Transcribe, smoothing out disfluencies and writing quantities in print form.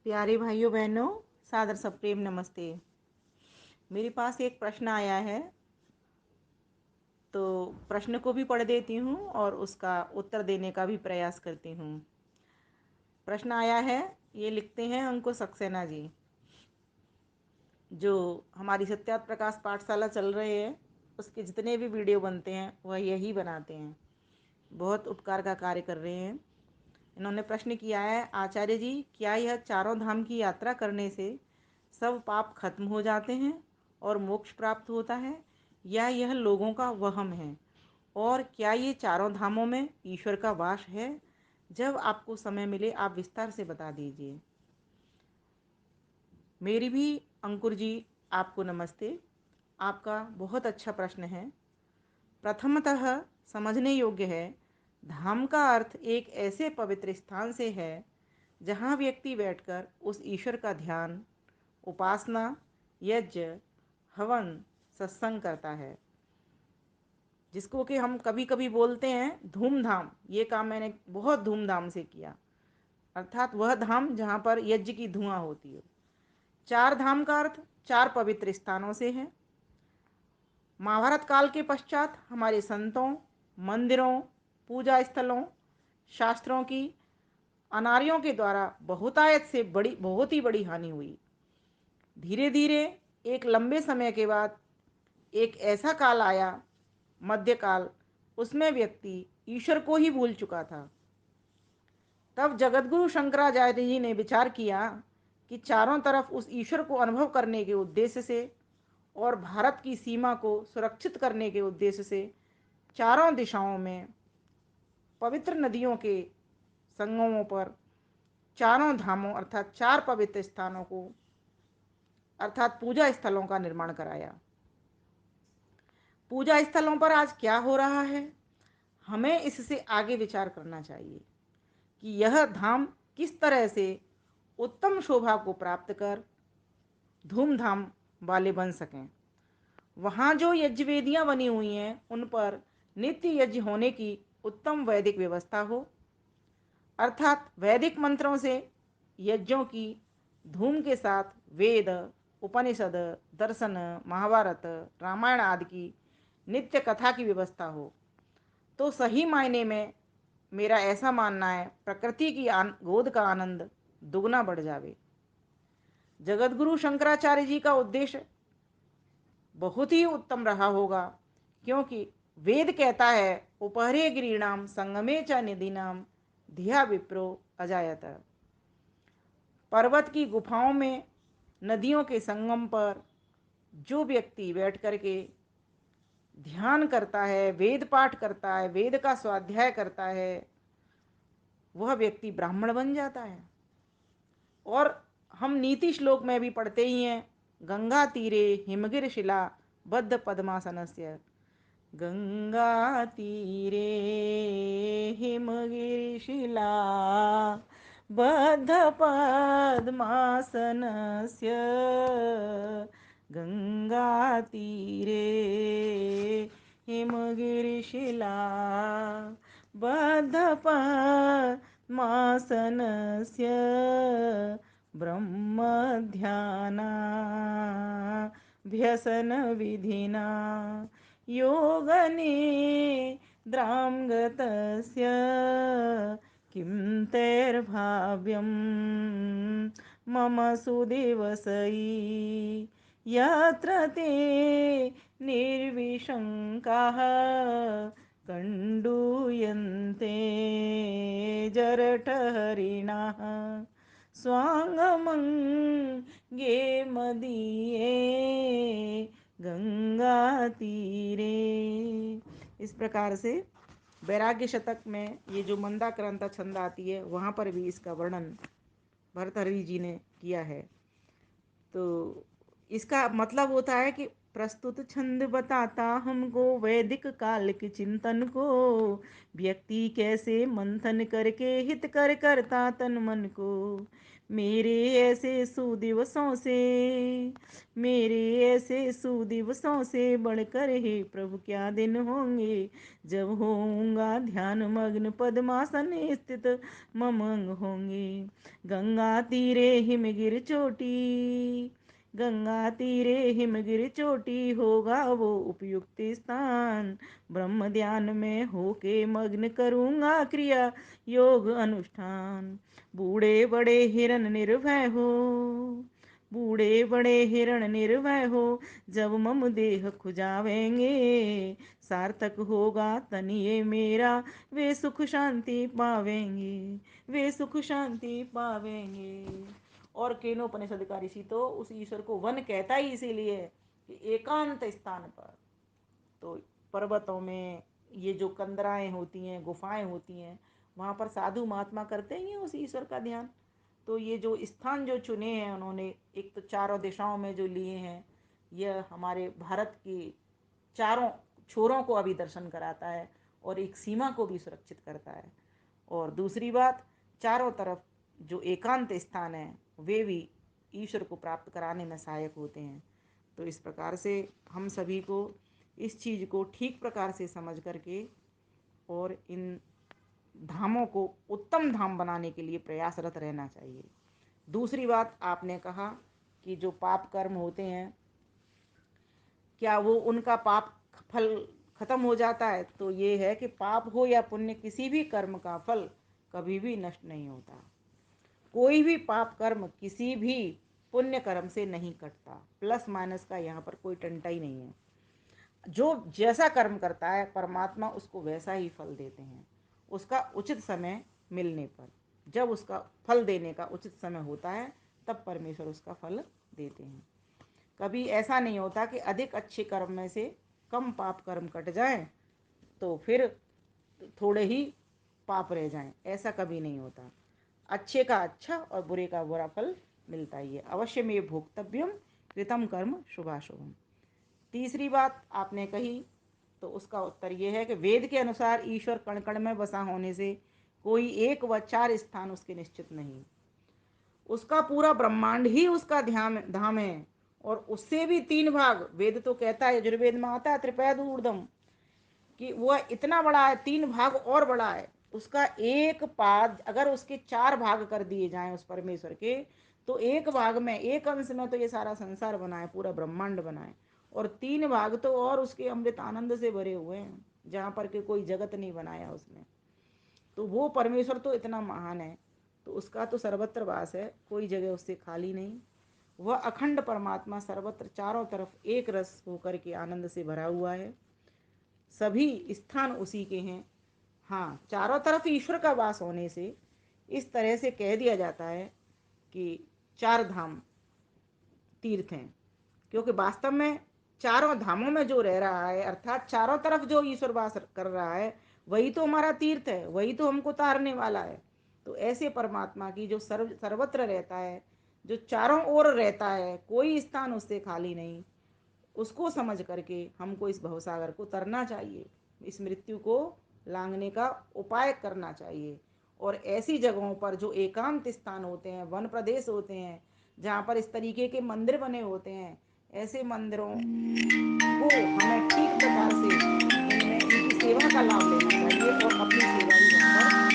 प्यारे भाइयों बहनों, सादर सप्रेम नमस्ते। मेरे पास एक प्रश्न आया है, तो प्रश्न को भी पढ़ देती हूँ और उसका उत्तर देने का भी प्रयास करती हूँ। प्रश्न आया है, ये लिखते हैं अंकुश सक्सेना जी, जो हमारी सत्यार्थ प्रकाश पाठशाला चल रहे हैं, उसके जितने भी वीडियो बनते हैं वह यही बनाते हैं। बहुत उपकार का कार्य कर रहे हैं। इन्होंने प्रश्न किया है, आचार्य जी, क्या यह चारों धाम की यात्रा करने से सब पाप खत्म हो जाते हैं और मोक्ष प्राप्त होता है, या यह लोगों का वहम है? और क्या ये चारों धामों में ईश्वर का वास है? जब आपको समय मिले आप विस्तार से बता दीजिए। मेरी भी अंकुर जी आपको नमस्ते। आपका बहुत अच्छा प्रश्न है। प्रथमतः समझने योग्य है, धाम का अर्थ एक ऐसे पवित्र स्थान से है जहाँ व्यक्ति बैठकर उस ईश्वर का ध्यान, उपासना, यज्ञ, हवन, सत्संग करता है, जिसको कि हम कभी कभी बोलते हैं धूमधाम। ये काम मैंने बहुत धूमधाम से किया, अर्थात वह धाम जहाँ पर यज्ञ की धुआं होती है। चार धाम का अर्थ चार पवित्र स्थानों से है। महाभारत काल के पश्चात हमारे संतों, मंदिरों, पूजा स्थलों, शास्त्रों की अनार्यों के द्वारा बहुतायत से बहुत ही बड़ी हानि हुई। धीरे धीरे एक लंबे समय के बाद एक ऐसा काल आया, मध्यकाल, उसमें व्यक्ति ईश्वर को ही भूल चुका था। तब जगतगुरु शंकराचार्य जी ने विचार किया कि चारों तरफ उस ईश्वर को अनुभव करने के उद्देश्य से और भारत की सीमा को सुरक्षित करने के उद्देश्य से चारों दिशाओं में पवित्र नदियों के संगमों पर चारों धामों अर्थात चार पवित्र स्थानों को अर्थात पूजा स्थलों का निर्माण कराया। पूजा स्थलों पर आज क्या हो रहा है, हमें इससे आगे विचार करना चाहिए कि यह धाम किस तरह से उत्तम शोभा को प्राप्त कर धूमधाम वाले बन सकें। वहाँ जो यज्ञ वेदियाँ बनी हुई हैं उन पर नित्य यज्ञ होने की उत्तम वैदिक व्यवस्था हो, अर्थात वैदिक मंत्रों से यज्ञों की धूम के साथ वेद, उपनिषद, दर्शन, महाभारत, रामायण आदि की नित्य कथा की व्यवस्था हो, तो सही मायने में मेरा ऐसा मानना है प्रकृति की गोद का आनंद दुगना बढ़ जावे। जगतगुरु शंकराचार्य जी का उद्देश्य बहुत ही उत्तम रहा होगा, क्योंकि वेद कहता है उपहरे गिरीणाम संगमे च निधिनाम धिया विप्रो अजायत। पर्वत की गुफाओं में नदियों के संगम पर जो व्यक्ति बैठ करके ध्यान करता है, वेद पाठ करता है, वेद का स्वाध्याय करता है, वह व्यक्ति ब्राह्मण बन जाता है। और हम नीति श्लोक में भी पढ़ते ही हैं, गंगा तीरे हिमगिर शिला बद्ध पद्मासनस्य। गंगा तीरे हिमगिर शिला बद्ध पद्मासनस्य। गंगा तीरे हिमगिरिशिला बद्ध पद्मासनस्य। ब्रह्मध्यानाभ्यसन विधिना योगनिद्रां गतस्य किं तैर्भाव्यं मम सुदिवसै यत्र ते निर्विशङ्काः कण्डूयन्ते जरठहरिणाः स्वाङ्गमङ्गे मदीये गंगा तीरे। इस प्रकार से वैराग्य शतक में ये जो मंदाक्रांता छंद आती है वहाँ पर भी इसका वर्णन भर्तृहरि जी ने किया है। तो इसका मतलब होता है कि प्रस्तुत छंद बताता हमको वैदिक काल के चिंतन को, व्यक्ति कैसे मंथन करके हित कर करता तन मन को। मेरे ऐसे सुदिवसों से, मेरे ऐसे सुदिवसों से बढ़कर हे प्रभु क्या दिन होंगे, जब होऊंगा ध्यान मग्न पद्मासन स्थित मम अंग होंगे। गंगा तीरे हिमगिर चोटी, गंगा तीरे हिमगिर चोटी होगा वो उपयुक्त स्थान, ब्रह्म ध्यान में होके मग्न करूँगा क्रिया योग अनुष्ठान। बूढ़े बड़े हिरन निर्भय हो, बूढ़े बड़े हिरण निर्भय हो, जब मम देह खुजावेंगे, सार्थक होगा तन ये मेरा, वे सुख शांति पावेंगे, वे सुख शांति पावेंगे। और केनोपनिषद का ऋषि तो उस ईश्वर को वन कहता ही इसीलिए है कि एकांत स्थान पर, तो पर्वतों में ये जो कंदराएं होती हैं, गुफाएं होती हैं, वहाँ पर साधु महात्मा करते ही हैं उस ईश्वर का ध्यान। तो ये जो स्थान जो चुने हैं उन्होंने, एक तो चारों दिशाओं में जो लिए हैं, यह हमारे भारत के चारों छोरों को अभी दर्शन कराता है और एक सीमा को भी सुरक्षित करता है। और दूसरी बात, चारों तरफ जो एकांत स्थान है वे भी ईश्वर को प्राप्त कराने में सहायक होते हैं। तो इस प्रकार से हम सभी को इस चीज़ को ठीक प्रकार से समझ करके और इन धामों को उत्तम धाम बनाने के लिए प्रयासरत रहना चाहिए। दूसरी बात, आपने कहा कि जो पाप कर्म होते हैं क्या वो उनका पाप फल खत्म हो जाता है, तो ये है कि पाप हो या पुण्य, किसी भी कर्म का फल कभी भी नष्ट नहीं होता। कोई भी पाप कर्म किसी भी पुण्य कर्म से नहीं कटता, प्लस माइनस का यहाँ पर कोई टंटा ही नहीं है। जो जैसा कर्म करता है परमात्मा उसको वैसा ही फल देते हैं, उसका उचित समय मिलने पर। जब उसका फल देने का उचित समय होता है तब परमेश्वर उसका फल देते हैं। कभी ऐसा नहीं होता कि अधिक अच्छे कर्म में से कम पाप कर्म कट जाएं तो फिर थोड़े ही पाप रह जाएं, ऐसा कभी नहीं होता। अच्छे का अच्छा और बुरे का बुरा फल मिलता ही है। अवश्य में भोक्तव्यम कृतम कर्म शुभाशुभम। तीसरी बात आपने कही तो उसका उत्तर यह है कि वेद के अनुसार ईश्वर कण कण में बसा होने से कोई एक व चार स्थान उसके निश्चित नहीं, उसका पूरा ब्रह्मांड ही उसका ध्यान धाम है। और उससे भी तीन भाग, वेद तो कहता है, यजुर्वेद में आता है त्रिपैद ऊर्ध्वम, कि वह इतना बड़ा है, तीन भाग और बड़ा है। उसका एक पाद अगर उसके चार भाग कर दिए जाएं उस परमेश्वर के, तो एक भाग में, एक अंश में तो ये सारा संसार बना है, पूरा ब्रह्मांड बना है। और तीन भाग तो और उसके अमृत आनंद से भरे हुए हैं, जहाँ पर के कोई जगत नहीं बनाया उसने। तो वो परमेश्वर तो इतना महान है, तो उसका तो सर्वत्र वास है, कोई जगह उससे खाली नहीं। वह अखंड परमात्मा सर्वत्र चारों तरफ एक रस होकर के आनंद से भरा हुआ है, सभी स्थान उसी के हैं। हाँ, चारों तरफ ईश्वर का वास होने से इस तरह से कह दिया जाता है कि चार धाम तीर्थ हैं, क्योंकि वास्तव में चारों धामों में जो रह रहा है, अर्थात चारों तरफ जो ईश्वर वास कर रहा है, वही तो हमारा तीर्थ है, वही तो हमको तारने वाला है। तो ऐसे परमात्मा की जो सर्वत्र रहता है, जो चारों ओर रहता है, कोई स्थान उससे खाली नहीं, उसको समझ करके हमको इस भवसागर को तरना चाहिए, इस मृत्यु को लांघने का उपाय करना चाहिए। और ऐसी जगहों पर जो एकांत स्थान होते हैं, वन प्रदेश होते हैं, जहाँ पर इस तरीके के मंदिर बने होते हैं, ऐसे मंदिरों को हमें ठीक प्रकार से इनकी सेवा का लाभ लेना चाहिए और अपनी सेवा भी वहाँ पर